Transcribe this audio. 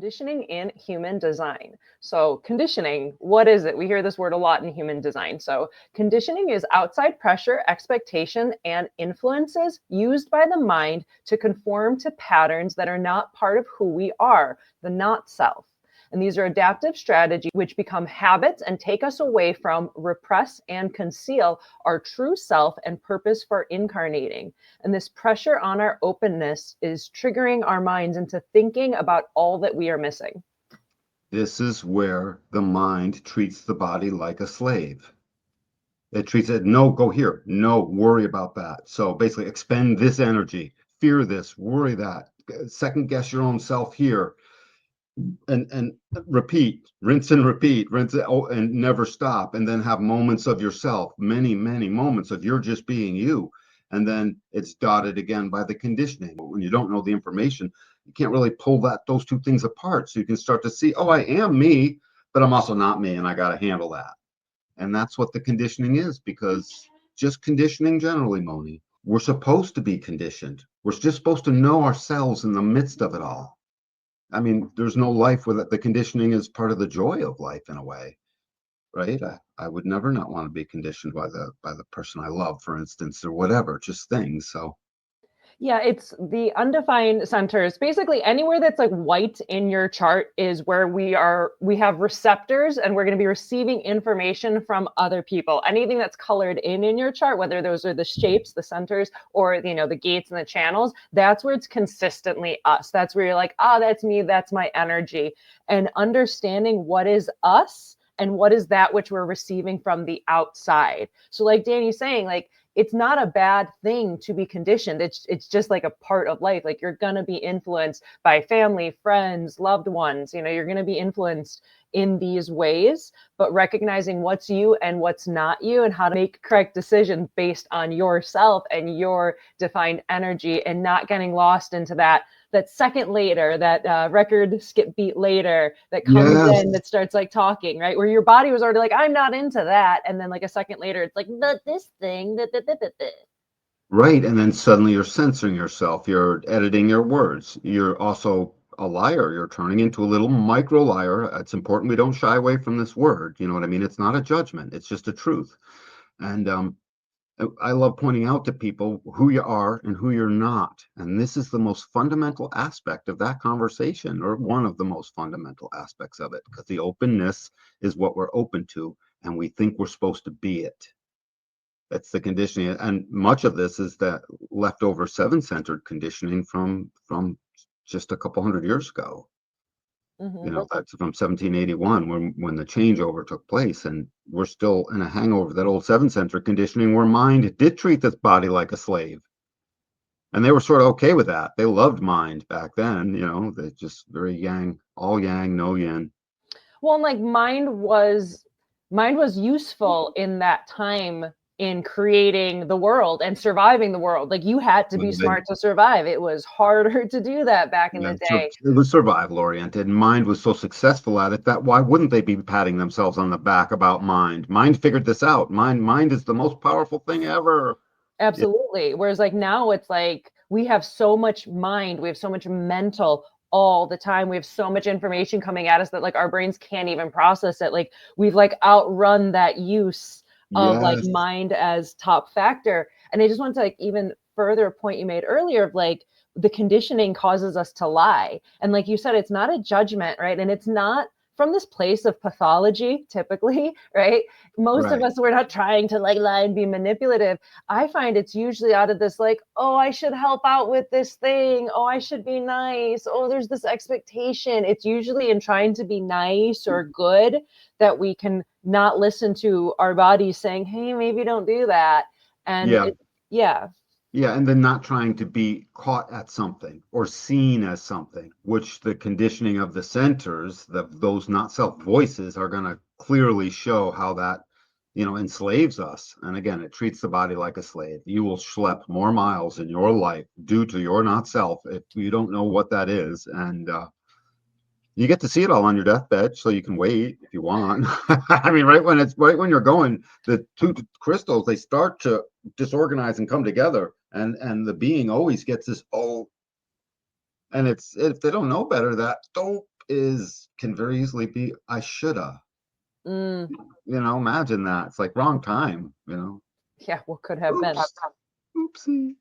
conditioning in human design. So conditioning, what is it? We hear this word a lot in human design. So conditioning is outside pressure, expectation, and influences used by the mind to conform to patterns that are not part of who we are, the not self. And these are adaptive strategies which become habits and take us away from, repress, and conceal our true self and purpose for incarnating. And this pressure on our openness is triggering our minds into thinking about all that we are missing. This is where the mind treats the body like a slave. It treats it, no, go here, no, worry about that. So basically, expend this energy, fear this, worry that, second guess your own self here, and repeat, rinse and repeat, and never stop, and then have moments of yourself, many moments of you're just being you. And then it's dotted again by the conditioning. When you don't know the information, you can't really pull those two things apart. So you can start to see, oh, I am me, but I'm also not me, and I got to handle that. And that's what the conditioning is, because just conditioning generally, Moni, we're supposed to be conditioned. We're just supposed to know ourselves in the midst of it all. I mean, there's no life without the conditioning is part of the joy of life in a way, right? I would never not want to be conditioned by the person I love, for instance, or whatever, just things. So Yeah, it's the undefined centers. Basically, anywhere that's like white in your chart is where we have receptors, and we're going to be receiving information from other people. Anything that's colored in your chart, whether those are the shapes, the centers, or the gates and the channels, that's where it's consistently us. That's where you're like, that's me, that's my energy. And understanding what is us and what is that which we're receiving from the outside. So like Danny's saying, like, it's not a bad thing to be conditioned. It's just like a part of life. Like, you're going to be influenced by family, friends, loved ones. You're going to be influenced in these ways, but recognizing what's you and what's not you, and how to make correct decisions based on yourself and your defined energy, and not getting lost into that second later, that record skip beat later that comes yes, in, that starts like talking, right? Where your body was already like, I'm not into that. And then like a second later, it's like, but this thing, right. And then suddenly you're censoring yourself. You're editing your words. You're also a liar. You're turning into a little micro liar. It's important we don't shy away from this word. You know what I mean? It's not a judgment. It's just a truth. And I love pointing out to people who you are and who you're not. And this is the most fundamental aspect of that conversation, or one of the most fundamental aspects of it, because the openness is what we're open to, and we think we're supposed to be it. That's the conditioning. And much of this is that leftover seven-centered conditioning from just a couple hundred years ago. mm-hmm. That's from 1781 when the changeover took place, and we're still in a hangover, that old seven-centered conditioning where mind did treat this body like a slave. And they were sort of okay with that. They loved mind back then, they just very yang, all yang, no yin. Well, and like mind was useful in that time in creating the world and surviving the world. Like, you had to be smart to survive. It was harder to do that back in the day. It was survival oriented, and mind was so successful at it that why wouldn't they be patting themselves on the back about mind? Mind figured this out. Mind is the most powerful thing ever. Absolutely. Whereas like now it's like we have so much mind, we have so much mental all the time. We have so much information coming at us that like our brains can't even process it. Like, we've like outrun that use of like Yes. mind as top factor. And I just want to like even further point you made earlier of like the conditioning causes us to lie. And like you said, it's not a judgment, right? And it's not from this place of pathology, typically, right? Most of Right. us, we're not trying to like lie and be manipulative. I find it's usually out of this like, oh, I should help out with this thing. Oh, I should be nice. Oh, there's this expectation. It's usually in trying to be nice or good that we can not listen to our bodies saying, hey, maybe don't do that. And Yeah. yeah. Yeah, and then not trying to be caught at something or seen as something, which the conditioning of the centers, those not self voices, are going to clearly show how that, enslaves us. And again, it treats the body like a slave. You will schlep more miles in your life due to your not self if you don't know what that is. And you get to see it all on your deathbed, so you can wait if you want. I mean, right when you're going, the two crystals, they start to disorganize and come together, and the being always gets this, oh, and it's, if they don't know better, that dope, can very easily be I shoulda. Mm, Imagine that. It's like wrong time, yeah, what could have been? Oops. Oopsie.